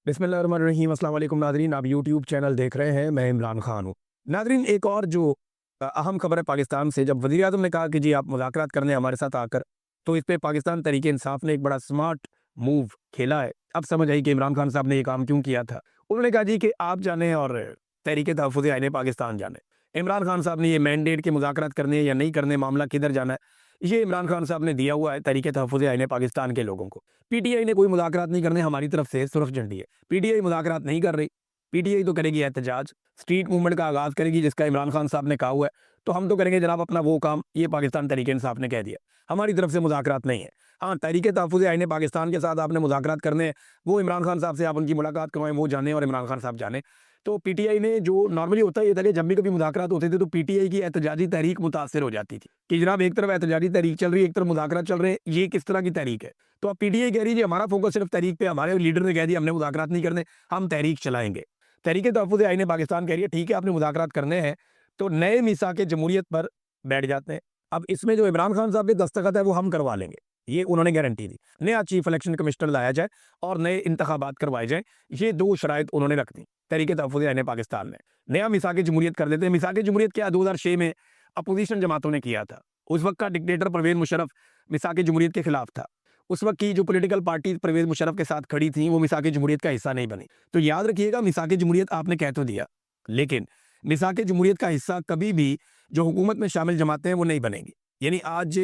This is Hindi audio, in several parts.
बिस्मिल्लाहिर्रहमानिर्रहीम। अस्सलाम वालेकुम नाज़रीन, आप यूट्यूब चैनल देख रहे हैं, मैं इमरान खान हूँ। नाज़रीन, एक और जो अहम खबर है पाकिस्तान से, जब वज़ीर आज़म ने कहा कि जी आप मुज़ाकरात करने हमारे साथ आकर, तो इस पे पाकिस्तान तहरीक-ए-इंसाफ ने एक बड़ा स्मार्ट मूव खेला है। अब समझ आई कि इमरान खान साहब ने ये काम क्यों किया था। उन्होंने कहा जी कि आप जानें और तहरीक-ए-तहफ़्फ़ुज़ आईन पाकिस्तान जाने। इमरान खान साहब ने ये मैंडेट के मुज़ाकरात करने या नहीं करने, मामला किधर जाना है, ये इमरान खान साहब ने दिया हुआ है तहरीक-ए-तहफ़्फ़ुज़ आईन पाकिस्तान के लोगों को। पीटीआई ने कोई मुज़ाकरात नहीं करने, हमारी तरफ से सुरख़ झंडी है। पीटीआई मुज़ाकरात नहीं कर रही, पीटीआई तो करेगी एहतजाज, स्ट्रीट मूवमेंट का आगाज़ करेगी जिसका इमरान खान साहब ने कहा हुआ है। तो हम तो करेंगे जनाब अपना वो काम, ये पाकिस्तान तहरीक-ए-इंसाफ ने कह दिया। हमारी तरफ से मुज़ाकरात नहीं है। हाँ, तहरीक-ए-तहफ़्फ़ुज़ आईन पाकिस्तान के साथ आपने मुज़ाकरात करने हैं, वो इमरान खान साहब से आप उनकी मुलाकात करवाएँ, वो जानें और इमरान खान साहब जानें। तो पीटीआई ने जो नॉर्मली होता है ये था कि जब भी कभी मुज़ाकरात होते थे तो पीटीआई की एहतजाजी तहरीक मुतासिर हो जाती थी कि जनाब एक तरफ एहतजाजी तहरीक चल रही है, एक तरफ मुज़ाकरात चल रहे हैं, ये किस तरह की तहरीक है। तो अब पीटीआई कह रही है जी हमारा फोकस सिर्फ तहरीक पे, हमारे लीडर ने कह दिया हमने मुज़ाकरात नहीं करने, हम तहरीक चलाएँगे। तहरीक-ए-तहफ़्फ़ुज़ आईन पाकिस्तान कह रही है ठीक है आपने मुज़ाकरात करने हैं, तो नए मीसाक जमहूरियत पर बैठ जाते हैं। अब इसमें जो इमरान खान साहब के दस्तखत है वो हम करवा लेंगे, ये उन्होंने गारंटी दी। नया चीफ इलेक्शन कमिश्नर लाया जाए और नए इंतखाबात करवाए जाएँ, ये 2 शराइत उन्होंने रख दी तहरीक-ए-तहफ़्फ़ुज़ आईन पाकिस्तान ने। नया मीसाक जमहूरियत कर देते हैं। मीसाक जमहूरियत क्या 2006 में अपोज़िशन जमातों ने किया था। उस वक़्त का डिक्टेटर परवेज़ मुशर्रफ मीसाक जमहूरियत के खिलाफ था। उस वक़्त की जो पॉलिटिकल पार्टीज़ परवेज़ मुशर्रफ के साथ खड़ी थी, वो मीसाक जमहूरियत का हिस्सा नहीं बनी। तो याद रखिएगा मीसाक जमहूरियत आपने कह तो दिया, लेकिन मीसाक जमहूरियत का हिस्सा कभी भी जो हुकूमत में शामिल जमातें हैं वो नहीं बनेंगी। यानी आज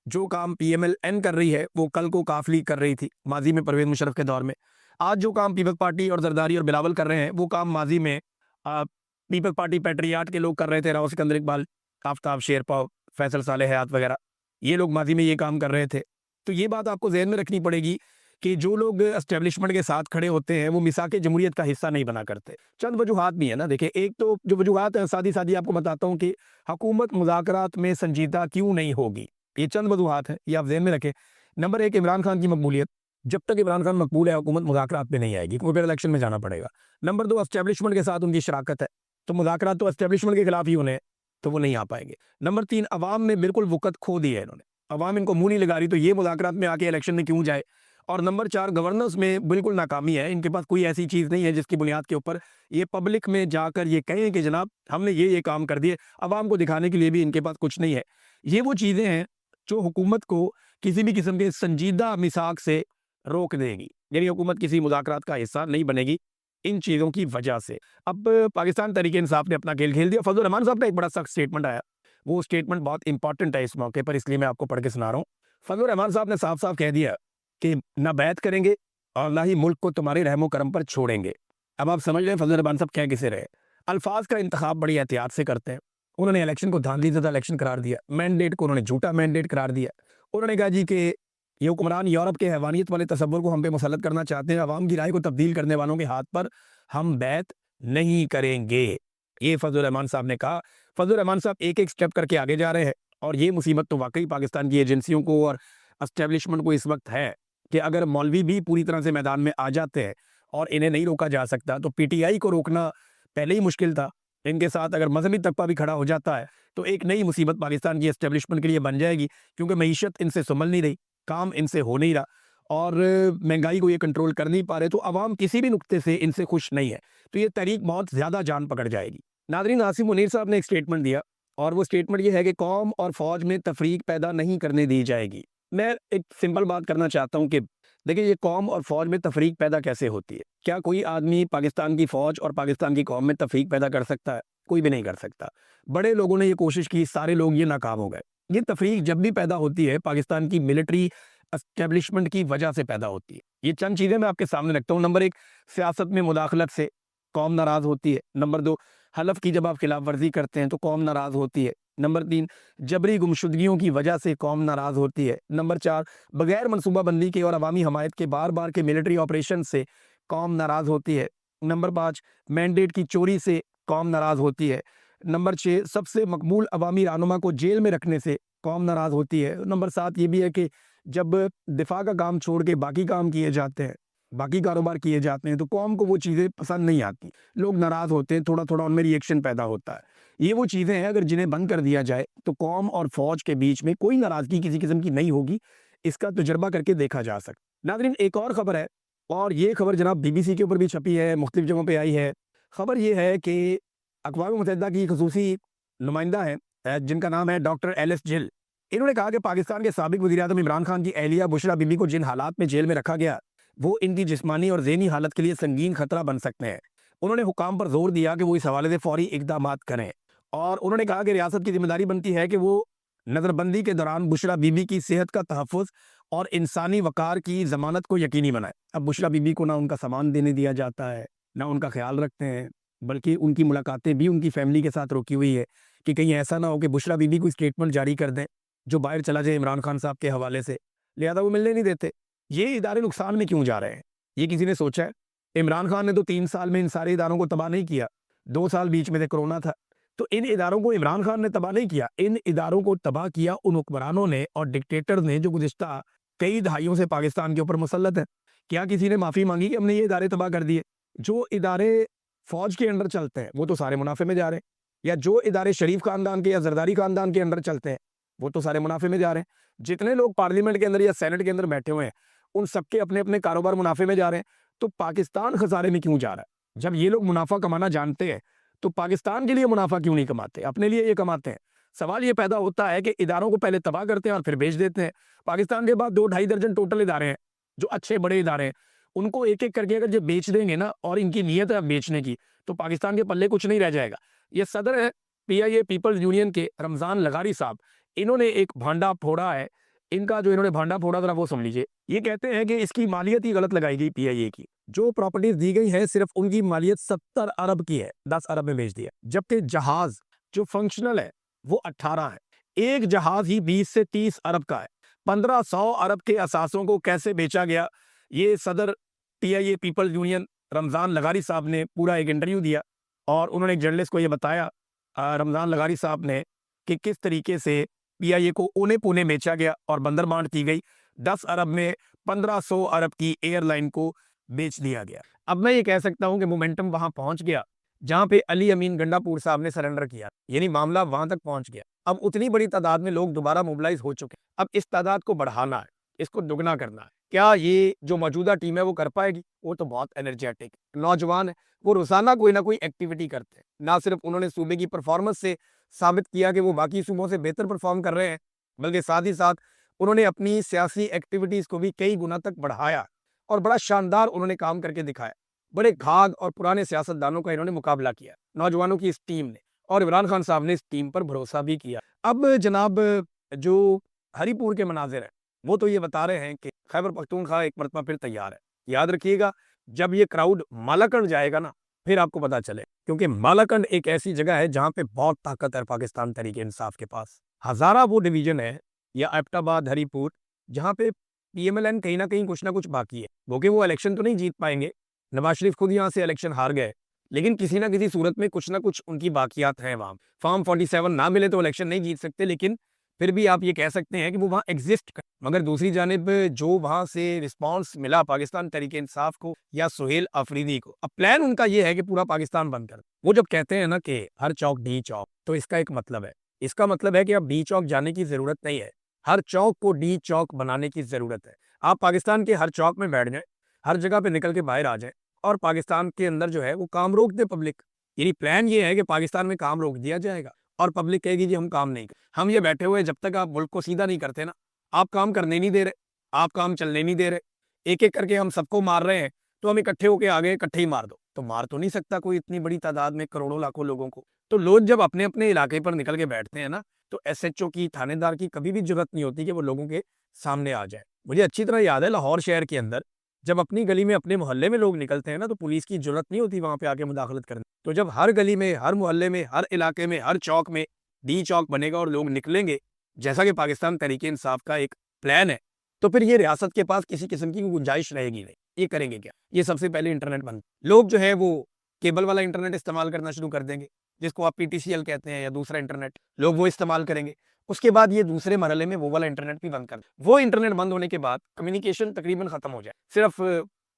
जो काम पीएमएल-एन कर रही है, वो कल को काफ लीग कर रही थी, माज़ी में परवेज़ मुशर्रफ के दौर में। आज जो काम पीपल्स पार्टी और ज़रदारी और बिलावल कर रहे हैं, वो काम माज़ी में पीपल्स पार्टी पैट्रियाट के लोग कर रहे थे, राव सिकंदर इकबाल, आफ़ताब शेरपाव, फैसल साले हयात वगैरह, ये लोग माज़ी में ये काम कर रहे थे। तो ये बात आपको ज़हन में रखनी पड़ेगी कि जो लोग एस्टेब्लिशमेंट के साथ खड़े होते हैं, वो मीसाक जमहूरियत का हिस्सा नहीं बना करते। चंद वजूहात भी है ना, देखिए एक तो जो वजूहात है सादी-सादी आपको बताता हूँ कि हुकूमत मुज़ाकरात में संजीदा क्यों नहीं होगी। ये चंद वजूहात हैं, ये आप ज़हन में रखें। नंबर 1 इमरान खान की मकबूलियत, जब तक इमरान खान मकबूल है हुकूमत मुज़ाकरात पे नहीं आएगी, क्योंकि फिर इलेक्शन में जाना पड़ेगा। नंबर 2 एस्टेब्लिशमेंट के साथ उनकी शराकत है, तो मुज़ाकरात तो एस्टेब्लिशमेंट के खिलाफ ही होने हैं, तो वो नहीं आ पाएँगे। नंबर 3 अवाम में बिल्कुल वक़्त खो दी है इन्होंने, अवाम इनको मुँह नहीं लगा रही, तो ये मुज़ाकरात में आके इलेक्शन में क्यों जाए। और नंबर 4 गवर्नेंस में बिल्कुल नाकामी है, इनके पास कोई ऐसी चीज़ नहीं है जिसकी बुनियाद के ऊपर ये पब्लिक में जाकर ये कहें कि जनाब हमने ये काम कर दिए, अवाम को दिखाने के लिए भी इनके पास कुछ नहीं है। ये वो चीज़ें हैं जो हुकूमत को किसी भी किस्म के संजीदा मिसाक से रोक देगी, यानी हुकूमत किसी मुज़ाकरात का हिस्सा नहीं बनेगी इन चीज़ों की वजह से। अब पाकिस्तान तहरीक-ए-इंसाफ ने अपना खेल खेल दिया। फजल रहमान साहब का एक बड़ा सख्त स्टेटमेंट आया, वो स्टेटमेंट बहुत इंपॉर्टेंट है इस मौके पर, इसलिए मैं आपको पढ़ के सुना रहा हूँ। फजल रहमान साहब ने साफ-साफ कह दिया कि ना बैत करेंगे और ना ही मुल्क को तुम्हारे रहमो करम पर छोड़ेंगे। अब आप समझ रहे हैं फजल रहमान साहब कह किसे रहे। अल्फाज का इंतखाब बड़ी एहतियात से करते हैं। उन्होंने इलेक्शन को धांधलीज़दा इलेक्शन करार दिया, मैंडेट को उन्होंने झूठा मैंडेट करार दिया। उन्होंने कहा जी कि ये हुक्मरान यूरोप के हैवानियत वाले तसव्वुर को हम पे मुसल्लत करना चाहते हैं, अवाम की राय को तब्दील करने वालों के हाथ पर हम बैत नहीं करेंगे। ये फजल रहमान साहब ने कहा। फजल रहमान साहब एक-एक स्टेप करके आगे जा रहे हैं और ये मुसीबत तो वाक़ई पाकिस्तान की एजेंसियों को और एस्टेब्लिशमेंट को इस वक़्त है कि अगर मौलवी भी पूरी तरह से मैदान में आ जाते हैं और इन्हें नहीं रोका जा सकता, तो पीटीआई को रोकना पहले ही मुश्किल था। इनके साथ अगर मज़हबी तबका भी खड़ा हो जाता है, तो एक नई मुसीबत पाकिस्तान की एस्टेब्लिशमेंट के लिए बन जाएगी, क्योंकि मईशत इनसे संभल नहीं रही, काम इनसे हो नहीं रहा और महंगाई को ये कंट्रोल कर नहीं पा रहे, तो अवाम किसी भी नुक्ते से इनसे खुश नहीं है। तो ये तहरीक बहुत ज़्यादा जान पकड़ जाएगी। नाज़रीन, आसिम मुनीर साहब ने एक स्टेटमेंट दिया और वो स्टेटमेंट ये है कि कौम और फ़ौज में तफरीक पैदा नहीं करने दी जाएगी। मैं एक सिंपल बात करना चाहता हूँ कि देखिए ये कौम और फ़ौज में तफरीक पैदा कैसे होती है? क्या कोई आदमी पाकिस्तान की फ़ौज और पाकिस्तान की कौम में तफरीक पैदा कर सकता है? कोई भी नहीं कर सकता। बड़े लोगों ने ये कोशिश की, सारे लोग ये नाकाम हो गए। ये तफरीक जब भी पैदा होती है, पाकिस्तान की मिलिट्री एस्टेब्लिशमेंट की वजह से पैदा होती है। ये चंद चीज़ें मैं आपके सामने रखता हूँ। नंबर 1 सियासत में मुदाखलत से कौम नाराज़ होती है। नंबर 2 हलफ की जब आप खिलाफ वर्जी करते हैं तो कौम नाराज़ होती है। नंबर 3 जबरी गुमशुदगियों की वजह से कौम नाराज़ होती है। नंबर 4 बगैर मनसूबाबंदी के और अवामी हमायत के बार-बार के मिलिट्री ऑपरेशन से कौम नाराज़ होती है। नंबर 5 मैंडेट की चोरी से कौम नाराज़ होती है। नंबर 6 सबसे मकबूल अवामी रहनुमा को जेल में रखने से कौम नाराज़ होती है। नंबर 7 ये भी है कि जब दिफा का काम छोड़ के बाकी काम किए जाते हैं, बाकी कारोबार किए जाते हैं, तो कौम को वो चीज़ें पसंद नहीं आती। लोग नाराज़ होते हैं, थोड़ा-थोड़ा उनमें रिएक्शन पैदा होता है। ये वो चीज़ें हैं अगर जिन्हें बंद कर दिया जाए, तो कौम और फ़ौज के बीच में कोई नाराज़गी किसी किस्म की नहीं होगी। इसका तजुर्बा करके देखा जा सकता है। नाज़रीन, एक और ख़बर है, और ये खबर जनाब बीबीसी के ऊपर भी छपी है, मुख्तलिफ जगहों पे आई है। खबर ये है कि अक़वाम मुत्तहिदा की खसूसी नुमाइंदा है जिनका नाम है डॉक्टर एलिस जिल। इन्होंने कहा कि पाकिस्तान के साबिक वज़ीर-ए-आज़म इमरान खान की अहलिया बुशरा बीबी को जिन हालात में जेल में रखा गया, वो इनकी जिस्मानी और ज़हनी हालत के लिए संगीन खतरा बन सकते हैं। उन्होंने हुकाम पर जोर दिया कि वो इस हवाले से फौरी इक़दामात करें और उन्होंने कहा कि रियासत की ज़िम्मेदारी बनती है कि वो नज़रबंदी के दौरान बुशरा बीबी की सेहत का तहफ़्फ़ुज़ और इंसानी वक़ार की ज़मानत को यकीनी बनाए। अब बुशरा बीबी को ना उनका सामान देने दिया जाता है, ना उनका ख़्याल रखते हैं, बल्कि उनकी मुलाकातें भी उनकी फ़ैमिली के साथ रोकी हुई है कि कहीं ऐसा ना हो कि बुशरा बीबी कोई स्टेटमेंट जारी कर दें, जो बाहर चला जाए इमरान खान साहब के हवाले से, लिहाज़ा वो मिलने नहीं देते। ये इदारे नुकसान में क्यों जा रहे हैं? ये किसी ने सोचा है? इमरान खान ने तो 3 साल में इन सारे इदारों को तबाह नहीं किया, 2 साल बीच में से कोरोना था। तो इन इदारों को इमरान खान ने तबाह नहीं किया, इन इदारों को तबाह किया उन हुक्मरानों ने और डिक्टेटर्स ने जो गुज़िश्ता कई दहाइयों से पाकिस्तान के ऊपर मुसल्लत हैं। क्या किसी ने माफ़ी माँगी कि हमने ये इदारे तबाह कर दिए? जो इदारे फ़ौज के अंडर चलते हैं, वो तो सारे मुनाफ़े में जा रहे हैं, या जो इदारे शरीफ ख़ानदान के या ज़रदारी ख़ानदान के अंडर चलते हैं, वो तो सारे मुनाफ़े में जा रहे हैं। जितने लोग पार्लियामेंट के अंदर या सेनेट के अंदर बैठे हुए हैं, उन सबके अपने-अपने कारोबार मुनाफ़े में जा रहे हैं। तो पाकिस्तान खसारे में क्यों जा रहा है? जब ये लोग मुनाफ़ा कमाना जानते हैं, तो पाकिस्तान के लिए मुनाफ़ा क्यों नहीं कमाते? अपने लिए ये कमाते हैं। सवाल ये पैदा होता है कि इदारों को पहले तबाह करते हैं और फिर बेच देते हैं। पाकिस्तान के पास 2 ढाई दर्जन टोटल इदारे हैं, जो अच्छे बड़े इदारे हैं। उनको एक-एक करके अगर जब बेच देंगे ना, और इनकी नीयत है बेचने की, तो पाकिस्तान के पल्ले कुछ नहीं रह जाएगा। ये सदर है पीआईए पीपल्स यूनियन के रमज़ान लगारी साहब, इन्होंने एक भांडा फोड़ा है। इनका जो इन्होंने भांडा फोड़ा ज़रा वो सुन लीजिए। ये कहते हैं कि इसकी मालियत ही गलत लगाई गई पीआईए की। जो प्रॉपर्टीज़ दी गई हैं, सिर्फ़ उनकी मालियत 70 अरब की है, 10 अरब में बेच दिया। जबकि जहाज़ जो फंक्शनल है, वो 18 है। एक जहाज़ ही 20 से 30 अरब का है। 1500 अरब के असासों को कैसे बेचा गया, ये सदर पीआईए पीपल्स यूनियन रमज़ान लगारी साहब ने पूरा एक इंटरव्यू दिया और उन्होंने एक जर्नलिस्ट को ये बताया, रमज़ान लगारी साहब ने, कि किस तरीके से पीआईए को औने-पौने बेचा गया और बंदरबांट की गई। 10 अरब में 1500 अरब की एयरलाइन को बेच दिया गया। अब मैं ये कह सकता हूँ कि मोमेंटम वहाँ पहुँच गया, जहाँ पे अली अमीन गंडापुर साहब ने सरेंडर किया, यानी मामला वहाँ तक पहुँच गया। अब उतनी बड़ी तादाद में लोग दोबारा मोबिलाइज़ हो चुके हैं। अब इस तादाद को बढ़ाना है, इसको दुगना करना है। क्या ये जो मौजूदा टीम है वो कर पाएगी? वो तो बहुत एनर्जेटिक नौजवान है, वो रोज़ाना कोई ना कोई एक्टिविटी करते हैं। ना सिर्फ उन्होंने सूबे की परफॉर्मेंस से साबित किया कि वो बाकी सूबों से बेहतर परफॉर्म कर रहे हैं, बल्कि साथ ही साथ उन्होंने अपनी सियासी एक्टिविटीज़ को भी कई गुना तक बढ़ाया और बड़ा शानदार उन्होंने काम करके दिखाया। बड़े घाघ और पुराने सियासतदानों का इन्होंने मुकाबला किया, नौजवानों की इस टीम ने, और इमरान खान साहब ने इस टीम पर भरोसा भी किया। अब जनाब जो हरीपुर के मनाज़िर हैं, वो तो ये बता रहे हैं कि खैबर पख्तूनख्वा एक मरतबा फिर तैयार है। याद रखिएगा, जब ये क्राउड मालाकंड जाएगा ना, फिर आपको पता चले, क्योंकि मालाकंड एक ऐसी जगह है जहाँ पे बहुत ताकत है पाकिस्तान तहरीक-ए-इंसाफ के पास। हज़ारा वो डिवीज़न है, या एबटाबाद, हरीपुर, जहाँ पे पीएमएलएन कहीं न कहीं कुछ ना कुछ बाकी है। वो इलेक्शन तो नहीं जीत पाएंगे, नवाज़ शरीफ खुद यहाँ से इलेक्शन हार गए, लेकिन किसी न किसी सूरत में कुछ ना कुछ उनकी बाकियात हैं वहाँ। फॉर्म 47 ना मिले तो इलेक्शन नहीं जीत सकते, लेकिन फिर भी आप ये कह सकते हैं कि वो वहाँ एग्जिस्ट कर। मगर दूसरी जानिब जो वहाँ से रिस्पॉन्स मिला पाकिस्तान तहरीक-ए-इंसाफ को या सुहेल अफरीदी को, अब प्लान उनका ये है कि पूरा पाकिस्तान बंद कर। वो जब कहते हैं ना कि हर चौक डी चौक, तो इसका एक मतलब है। इसका मतलब है कि अब डी चौक जाने की ज़रूरत नहीं है, हर चौक को डी चौक बनाने की ज़रूरत है। आप पाकिस्तान के हर चौक में बैठ जाएँ, हर जगह पे निकल के बाहर आ जाएँ और पाकिस्तान के अंदर जो है वो काम रोक दे पब्लिक। यानी प्लान ये है कि पाकिस्तान में काम रोक दिया जाएगा और पब्लिक कहेगी जी हम काम नहीं कर, हम ये बैठे हुए जब तक आप मुल्क को सीधा नहीं करते ना, आप काम करने नहीं दे रहे, आप काम चलने नहीं दे रहे, एक-एक करके हम सबको मार रहे हैं, तो हम इकट्ठे होके आ गए, इकट्ठे ही मार दो। तो मार तो नहीं सकता कोई इतनी बड़ी तादाद में करोड़ों लाखों लोगों को। तो लोग जब अपने-अपने इलाके पर निकल के बैठते हैं ना, तो एसएचओ की, थानेदार की कभी भी ज़रूरत नहीं होती कि वो लोगों के सामने आ जाए। मुझे अच्छी तरह याद है लाहौर शहर के अंदर जब अपनी गली में, अपने मोहल्ले में लोग निकलते हैं ना, तो पुलिस की ज़रूरत नहीं होती वहाँ पे आके मुदाखलत करने। तो जब हर गली में, हर मोहल्ले में, हर इलाके में, हर चौक में डी चौक बनेगा और लोग निकलेंगे, जैसा कि पाकिस्तान तहरीक-ए-इंसाफ का एक प्लान है, तो फिर ये रियासत के पास किसी किस्म की गुंजाइश रहेगी नहीं। ये करेंगे क्या? ये सबसे पहले इंटरनेट बंद, लोग जो है वो केबल वाला इंटरनेट इस्तेमाल करना शुरू कर देंगे, जिसको आप पीटीसीएल कहते हैं, या दूसरा इंटरनेट, लोग वो इस्तेमाल करेंगे। उसके बाद ये दूसरे मरहले में वो वाला इंटरनेट भी बंद कर, वो इंटरनेट बंद होने के बाद कम्युनिकेशन तकरीबन खत्म हो जाए। सिर्फ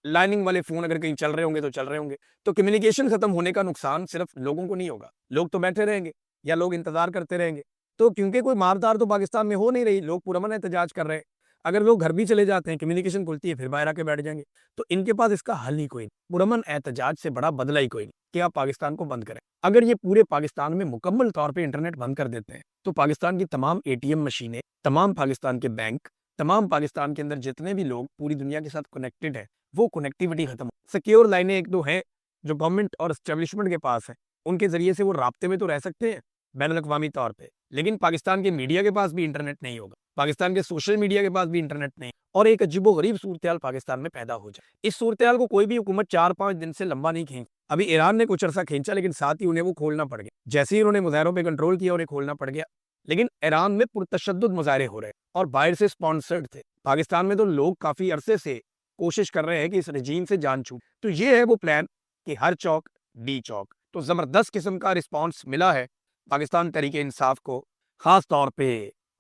लाइनिंग वाले फ़ोन अगर कहीं चल रहे होंगे तो चल रहे होंगे, तो कम्युनिकेशन खत्म होने का नुकसान सिर्फ लोगों को नहीं होगा, लोग तो बैठे रहेंगे या लोग इंतज़ार करते रहेंगे। तो क्योंकि कोई मार-धाड़ तो पाकिस्तान में हो नहीं रही, लोग पुरअमन एहतजाज कर रहे हैं। अगर वो घर भी चले जाते हैं, कम्युनिकेशन खुलती है, फिर बाहर आके बैठ जाएंगे। तो इनके पास इसका हल ही कोई नहीं, पुरअमन एहतजाज से बड़ा बदला ही कोई नहीं कि आप पाकिस्तान को बंद करें। अगर ये पूरे पाकिस्तान में मुकम्मल तौर पे इंटरनेट बंद कर देते हैं तो पाकिस्तान की तमाम एटीएम मशीनें, तमाम पाकिस्तान के बैंक, तमाम पाकिस्तान के अंदर जितने भी लोग पूरी दुनिया के साथ कनेक्टेड है, वो कनेक्टिविटी खत्म। सिक्योर लाइनें एक दो हैं जो गवर्नमेंट और एस्टेब्लिशमेंट के पास है, उनके जरिए से वो राब्ते में तो रह सकते हैं बैनुल-अक़वामी तौर पे, लेकिन पाकिस्तान के मीडिया के पास भी इंटरनेट नहीं होगा, पाकिस्तान के सोशल मीडिया के पास भी इंटरनेट नहीं, और एक अजीबो-गरीब सूरत-ए-हाल पाकिस्तान में पैदा हो जाए। इस सूरत-ए-हाल को कोई भी हुकूमत 4-5 दिन से लंबा नहीं खींच। अभी ईरान ने कुछ अरसा खींचा, लेकिन साथ ही उन्हें वो खोलना पड़ गया। जैसे ही उन्होंने मुजाहिरों पे कंट्रोल किया, उन्हें खोलना पड़ गया। लेकिन ईरान में पुरतशद्दुद मुजाहिरे हो रहे हैं और बाहर से स्पॉन्सर्ड थे। पाकिस्तान में तो लोग काफी अरसे से कोशिश कर रहे हैं कि इस रजीम से जान छूटे। तो ये है वो प्लान कि हर चौक डी चौक। तो जबरदस्त किस्म का रिस्पॉन्स मिला है पाकिस्तान तहरीक इंसाफ को, खास तौर पे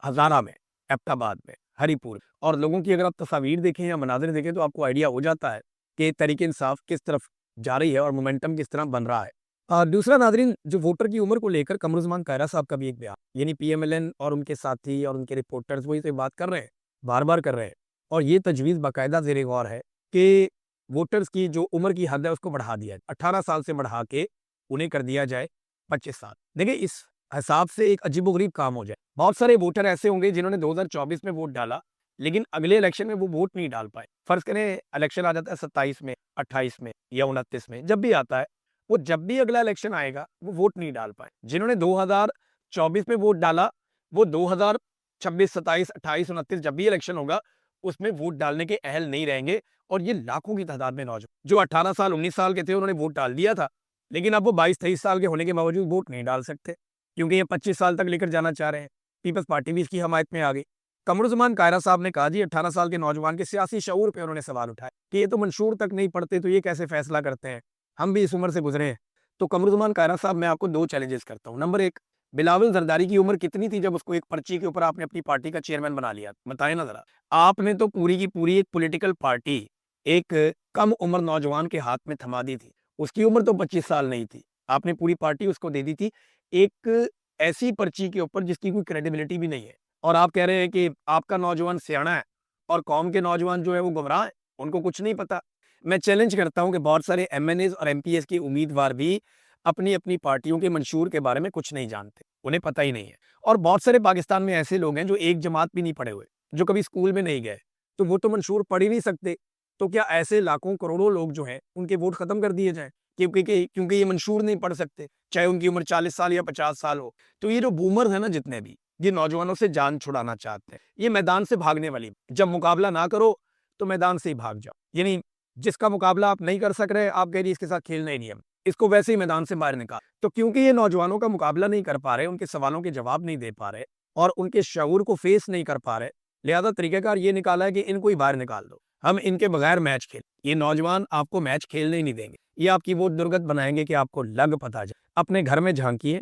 हजारा में, एबटाबाद में, हरीपुर। और लोगों की अगर आप तस्वीर देखें या मनाजिर देखें तो आपको आइडिया हो जाता है कि तहरीक इंसाफ किस तरफ जा रही है और मोमेंटम किस तरह बन रहा है। दूसरा नाज़रीन, जो वोटर की उम्र को लेकर कमरुज़्ज़मान कायरा साहब का भी एक बयान, यानी पीएमएलएन और उनके साथी और उनके रिपोर्टर्स वही से बात कर रहे हैं, बार-बार कर रहे हैं, और ये तजवीज़ बाकायदा ज़ेरे गौर है कि वोटर्स की जो उम्र की हद है उसको बढ़ा दिया जाए, 18 साल से बढ़ा के उन्हें कर दिया जाए 25 साल। देखिए, इस हिसाब से एक अजीबो-गरीब काम हो जाए। बहुत सारे वोटर ऐसे होंगे जिन्होंने 2024 में वोट डाला, लेकिन अगले इलेक्शन में वो वोट नहीं डाल पाए। फर्ज करें इलेक्शन आ जाता है 27 में, 28 में या 29 में, जब भी आता है, वो जब भी अगला इलेक्शन आएगा वो वोट नहीं डाल पाए। जिन्होंने 2024 में वोट डाला, वो 2026, 27, 28, 29 जब भी इलेक्शन होगा उसमें वोट डालने के अहल नहीं रहेंगे। और ये लाखों की तादाद में नौजवान जो 18 साल 19 साल के थे, उन्होंने वोट डाल दिया था, लेकिन अब वो 22-23 साल के होने के बावजूद वोट नहीं डाल सकते, क्योंकि ये 25 साल तक लेकर जाना चाह रहे हैं। पीपल्स पार्टी भी इसकी हमायत में आ गई। कमरुज़्ज़मान कायरा साहब ने कहा, जी 18 साल के नौजवान के सियासी शऊर पे उन्होंने सवाल उठाए कि ये तो मंशूर तक नहीं पढ़ते, तो ये कैसे फैसला करते हैं, हम भी इस उम्र से गुजरे हैं। तो कमरुज़्ज़मान कायरा साहब, मैं आपको 2 चैलेंजेस करता हूँ। नंबर 1, बिलावल ज़रदारी की उम्र कितनी थी जब उसको एक पर्ची के ऊपर आपने अपनी पार्टी का चेयरमैन बना लिया? बताएं ना जरा। आपने तो पूरी की पूरी एक पॉलिटिकल पार्टी एक कम उम्र नौजवान के हाथ में थमा दी थी। उसकी उम्र तो 25 साल नहीं थी, आपने पूरी पार्टी उसको दे दी थी एक ऐसी पर्ची के ऊपर जिसकी कोई क्रेडिबिलिटी भी नहीं है। और आप कह रहे हैं कि आपका नौजवान सियाना है और कौम के नौजवान जो है वो गुमराह है, उनको कुछ नहीं पता। मैं चैलेंज करता हूं कि बहुत सारे एमएनएज और एमपीएस के उम्मीदवार भी अपनी अपनी पार्टियों के मंशूर के बारे में कुछ नहीं जानते, उन्हें पता ही नहीं है। और बहुत सारे पाकिस्तान में ऐसे लोग हैं जो एक जमात भी नहीं पढ़े हुए, जो कभी स्कूल में नहीं गए, तो वो तो मंशूर पढ़ ही नहीं सकते। तो क्या ऐसे लाखों करोड़ों लोग जो हैं उनके वोट खत्म कर दिए जाएं क्योंकि ये मंशूर नहीं पढ़ सकते, चाहे उनकी उम्र 40 साल या 50 साल हो? तो ये जो बूमर्स है ना, जितने भी ये नौजवानों से जान छुड़ाना चाहते हैं, ये मैदान से भागने वाली। जब मुकाबला ना करो तो मैदान से ही भाग जाओ। यानी जिसका मुकाबला आप नहीं कर सक रहे, आप कह रही इसके साथ खेलना ही नहीं है, इसको वैसे ही मैदान से बाहर निकाल। तो क्योंकि ये नौजवानों का मुकाबला नहीं कर पा रहे, उनके सवालों के जवाब नहीं दे पा रहे और उनके शऊर को फेस नहीं कर पा रहे, लिहाजा तरीकाकार ये निकाला है कि इनको ही बाहर निकाल दो, हम इनके बगैर मैच खेल। ये नौजवान आपको मैच खेलने ही नहीं देंगे, ये आपकी वो दुर्गत बनाएंगे कि आपको लग पता जाए। अपने घर में झांकिए,